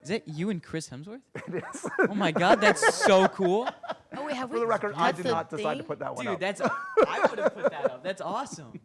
Is that you and Chris Hemsworth? It is. Oh my God, that's so cool. Oh wait, have For we? the record, I that's did the not decide to thing? put that one Dude, up. that's I would have put that up. That's awesome.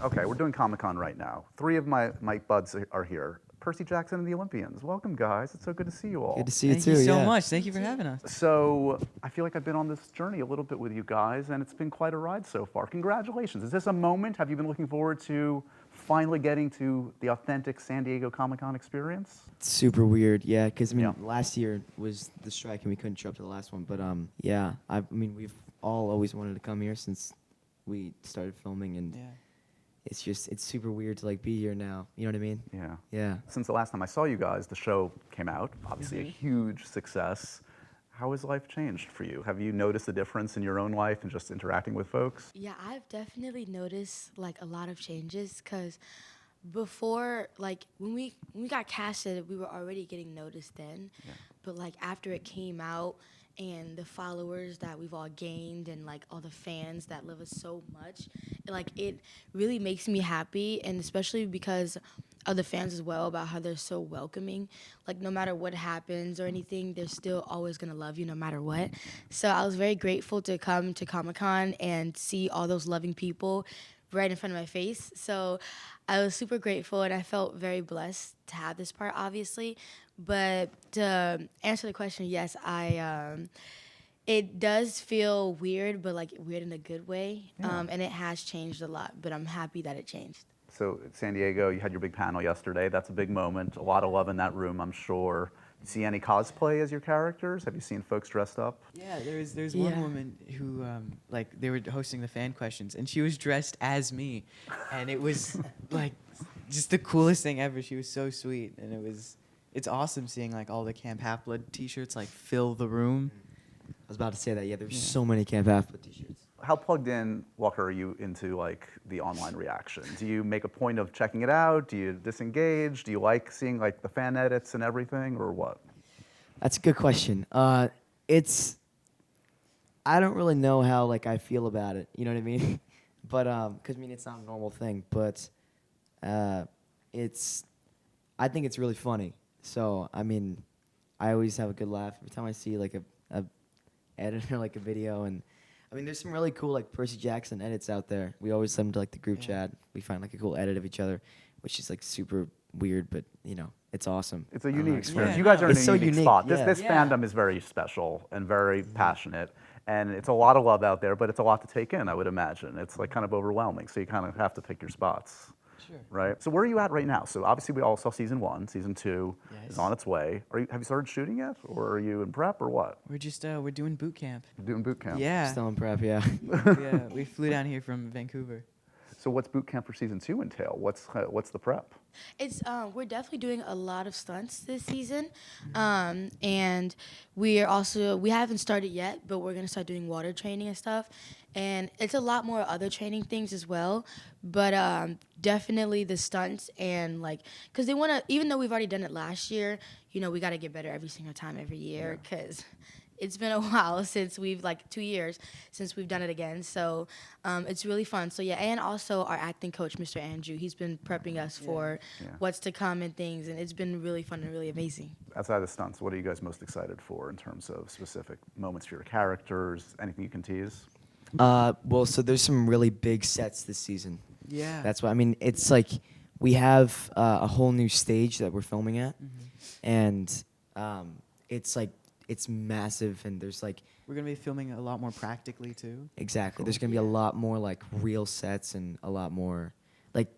Okay, we're doing Comic-Con right now. 3 of my buds are here. Percy Jackson and the Olympians. Welcome, guys. It's so good to see you all. Good to see you Thank too. you so yeah. much. Thank you for having us. So I feel like I've been on this journey a little bit with you guys, and it's been quite a ride so far. Congratulations. Is this a moment? Have you been looking forward to finally getting to the authentic San Diego Comic-Con experience? Super weird, yeah. Because I mean, Yeah. last year was the strike and we couldn't show up to the last one. But yeah. I mean, we've all always wanted to come here since we started filming, and Yeah. it's super weird to like be here now. You know what I mean? Yeah. Yeah. Since the last time I saw you guys, the show came out, obviously a huge success. How has life changed for you? Have you noticed a difference in your own life and just interacting with folks? Yeah, I've definitely noticed like a lot of changes because before, like when we got casted, we were already getting noticed then. Yeah. But like after it came out and the followers that we've all gained and like all the fans that love us so much, it really makes me happy, and especially because of the fans as well, about how they're so welcoming. Like no matter what happens or anything, they're still always gonna love you no matter what. So I was very grateful to come to Comic-Con and see all those loving people right in front of my face. So I was super grateful, and I felt very blessed to have this part, obviously. But to answer the question, yes, it does feel weird, but like weird in a good way. Yeah. And it has changed a lot, but I'm happy that it changed. So San Diego, you had your big panel yesterday. That's a big moment. A lot of love in that room, I'm sure. You see any cosplay as your characters? Have you seen folks dressed up? Yeah, there's Yeah. one woman who like they were hosting the fan questions, and she was dressed as me, and it was like just the coolest thing ever. She was so sweet, and it's awesome seeing like all the Camp Half-Blood T-shirts like fill the room. I was about to say that. Yeah, there's Yeah. so many Camp Half-Blood T-shirts. How plugged in, Walker, are you into like the online reaction? Do you make a point of checking it out? Do you disengage? Do you like seeing like the fan edits and everything, or what? That's a good question. It's I don't really know how like I feel about it. You know what I mean? But because I mean it's not a normal thing. But it's I think it's really funny. So I mean, I always have a good laugh every time I see like a edit or like a video. And I mean, there's some really cool like Percy Jackson edits out there. We always send them to like the group Yeah. chat. We find like a cool edit of each other, which is like super weird, but you know, it's awesome. It's a unique Yeah. experience. Yeah, You guys no. are in It's a so unique unique, spot. yeah. This Yeah. fandom is very special and very passionate, and it's a lot of love out there, but it's a lot to take in, I would imagine. It's like kind of overwhelming, so you kind of have to pick your spots. Sure. Right? So where are you at right now? So obviously we all saw season 1. Season 2 is Yes. on its way. Have you started shooting yet, or are you in prep, or what? We're just we're doing boot camp. You're doing boot camp. Yeah. Still in prep, yeah. We flew down here from Vancouver. So what's boot camp for season 2 entail? What's the prep? It's we're definitely doing a lot of stunts this season, and we haven't started yet, but we're gonna start doing water training and stuff, and it's a lot more other training things as well, but definitely the stunts and like because they wanna, even though we've already done it last year, you know, we gotta get better every single time every year because. It's been a while since we've, like 2 years since we've done it again. So it's really fun. So yeah, and also our acting coach, Mr. Andrew, he's been prepping us for Yeah. what's to come and things. And it's been really fun and really amazing. Outside of the stunts, what are you guys most excited for in terms of specific moments for your characters? Anything you can tease? Well, so there's some really big sets this season. Yeah. That's why I mean it's like we have a whole new stage that we're filming at, and it's like it's massive, and there's like We're gonna be filming a lot more practically too. exactly there's gonna be a lot more like real sets and a lot more like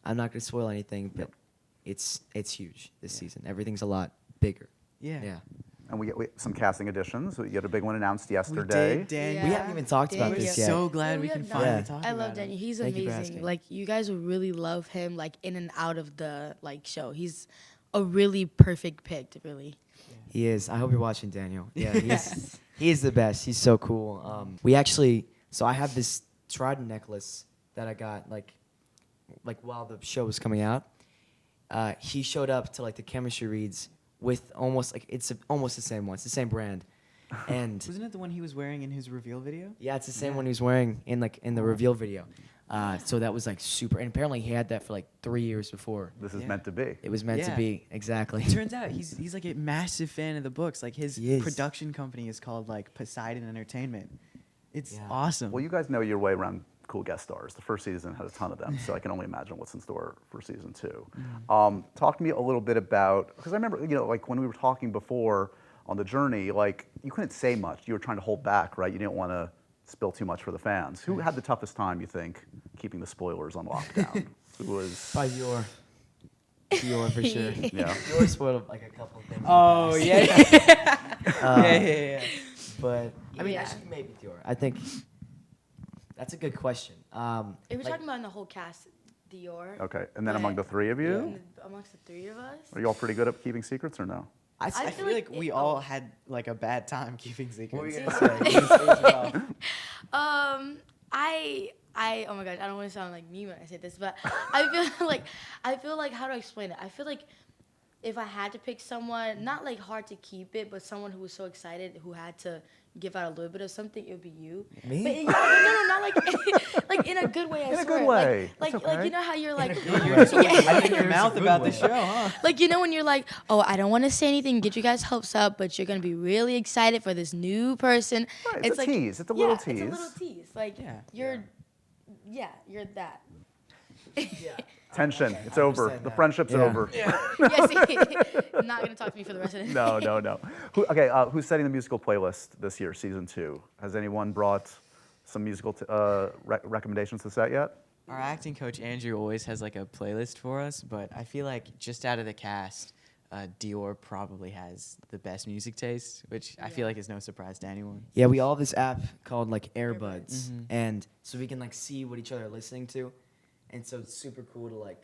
I'm not gonna spoil anything, but it's huge this season. Everything's a lot bigger. Yeah. Yeah. And we get some casting additions. We had a big one announced yesterday. We did, Daniel. We haven't even talked about We're this yet. so glad Yeah, we we can have finally not. talk I about love it. Daniel. He's Thank you for amazing. asking. Like you guys will really love him, like in and out of the like show. He's a really perfect pick, really. He is. I hope you're watching, Daniel. Yeah, Yes. he is the best. He's so cool. So I have this trident necklace that I got like while the show was coming out. He showed up to like the chemistry reads with almost like almost the same one. It's the same brand, and Wasn't it the one he was wearing in his reveal video? yeah, it's the same Yeah. one he was wearing in the reveal video. So that was like super. And apparently he had that for like 3 years before. This is Yeah. meant to be. It was meant to Yeah. be, exactly. Turns out he's like a massive fan of the books. Like his He is. production company is called like Poseidon Entertainment. It's Yeah. awesome. Well, you guys know your way around cool guest stars. The first season had a ton of them, so I can only imagine what's in store for season 2. Talk to me a little bit about, because I remember, like when we were talking before on the journey, like you couldn't say much. You were trying to hold back, right? You didn't want to spill too much for the fans. Who had the toughest time, you think, keeping the spoilers on lockdown? Who was? Probably Dior for sure. Yeah. Dior spoiled like a couple things. in the Oh past. yeah. Uh, yeah. But I mean, Yeah. actually, maybe Dior. I think that's a good question. If we're like- talking about the whole cast, Dior. Okay, and then but among the three of you, in amongst the three of us. are you all pretty good at keeping secrets or no? I feel feel like like we it- all oh. had like a bad time keeping secrets. What were you gonna say? I oh my gosh, I don't want to sound like me when I say this, but I feel like how do I explain it? I feel like if I had to pick someone, not like hard to keep it, but someone who was so excited, who had to give out a little bit of something, it would be you. Me? But no, not like like in a good way. I In a swear. good way. Like That's like okay. you know how you're like You were so Yeah. running your It's a mouth good about the way. show, huh? Like, you know, when you're like, oh, I don't want to say anything, get you guys' hopes up, but you're going to be really excited for this new person. Right, it's a like, tease. It's a little It's a tease. little tease. Like, Yeah. you're that. Yeah. Tension. Okay, It's I over. understand The that. friendship's Yeah. over. Yes, not going to talk to me for the rest of the No, no, no. Who's setting the musical playlist this year, season 2? Has anyone brought some musical recommendations to set yet? Our acting coach Andrew always has like a playlist for us, but I feel like just out of the cast, Dior probably has the best music taste, which I feel Yeah. like is no surprise to anyone. Yeah, we all have this app called like Airbuds, Mhm. and so we can like see what each other are listening to, and so it's super cool to like,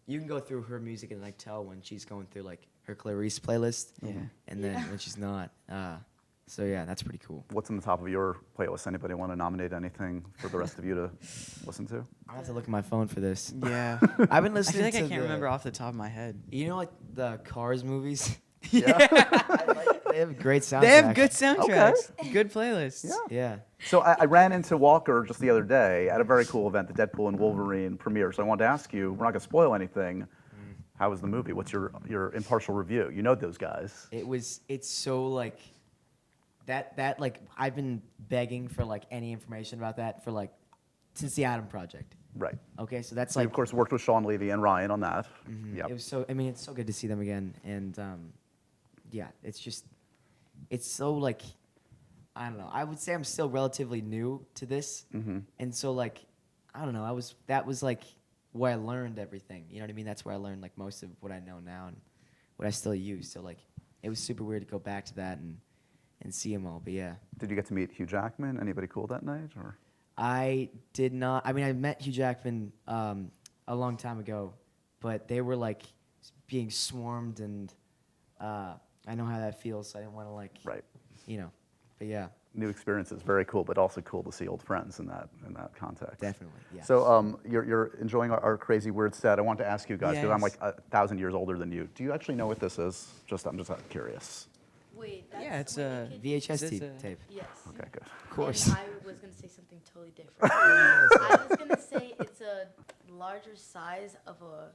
you can go through her music and like tell when she's going through like her Clarice playlist, Yeah. and then Yeah. when she's not. So yeah, that's pretty cool. What's on the top of your playlist? Anybody want to nominate anything for the rest of you to listen to? I have to look at my phone for this. Yeah. I've been I listening. feel like to I can't the- remember off the top of my head. You know, like the Cars movies. Yeah. They have a great soundtrack. They have good soundtracks, good playlists. Yeah. Yeah. So I ran into Walker just the other day at a very cool event, the Deadpool and Wolverine premiere. So I wanted to ask you, we're not going to spoil anything. How was the movie? What's your impartial review? You know those guys. It's so like that like I've been begging for like any information about that for like since the Adam Project. Right. Okay, so that's So you, like of course, worked with Sean Levy and Ryan on that. Mhm. Yep. It was so. I mean, it's so good to see them again, and yeah, it's so like I don't know. I would say I'm still relatively new to this, Mhm. and so like I don't know. That was like where I learned everything. You know what I mean? That's where I learned like most of what I know now and what I still use. So like it was super weird to go back to that and see them all. But yeah. Did you get to meet Hugh Jackman? Anybody cool that night? Or I did not. I mean, I met Hugh Jackman a long time ago, but they were like being swarmed, and I know how that feels. So I didn't want to like, right. you know. But yeah, New experiences, very cool, but also cool to see old friends in that context. definitely. Yeah. So you're enjoying our crazy weird set. I want to ask you guys because I'm Yes. like 1,000 years older than you. Do you actually know what this is? I'm just curious. Wait, that's Yeah, it's wait, a kid- VHS Is this tape. Yes. Okay, good. Of course. And I was going to say something totally different. I was going to say it's a larger size of a.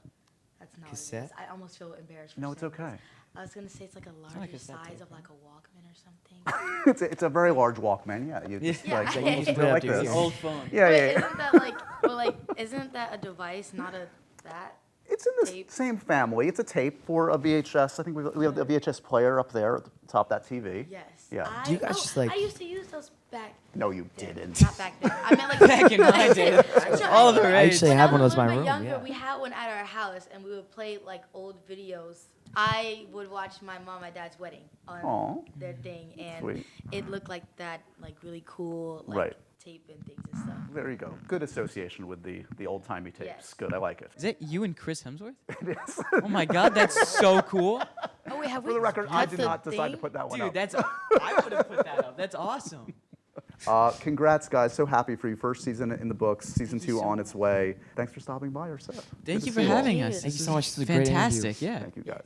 That's not Cassette? what it is. I almost feel embarrassed. For No, it's saying okay. this. I was going to say it's like a like larger cassette size tape, of huh? like a Walkman or something. it's a very large Walkman. Yeah, you just Yeah. like Yeah. you just You go put it like up to your this. ear. Old phone. Yeah, But yeah. isn't that like, well, like, isn't that a device, not a that? It's in the tape? same family. It's a tape for a VHS. I think we have the VHS player up there at the top of that TV. Yes. Yeah. Do you guys just, like- I used to use those back. No, you didn't. Not back then. I meant like Back in my day. All the I rage. actually When have I one of was those in a my little room. bit younger, Yeah. we had one at our house, and we would play like old videos. I would watch my mom and dad's wedding on Aw. their thing, and Sweet. it looked like that, like really cool, like Right. tape and things and stuff. There you go. Good association with the old timey tapes. Yes. Good. I like it. Is it you and Chris Hemsworth? It is. Oh my God, that's so cool. Oh wait, have For we? the record, I that's did the not decide to thing? put that one Dude, up. that's I would have put that up. That's awesome. Congrats, guys. So happy for you. First season in the books. Season 2 so on its way. Thanks for stopping by our set. Thank Good you to for see all. having Thank us. you. Thank you This so was much. This was a great interview. fantastic. Yeah. Thank you, guys.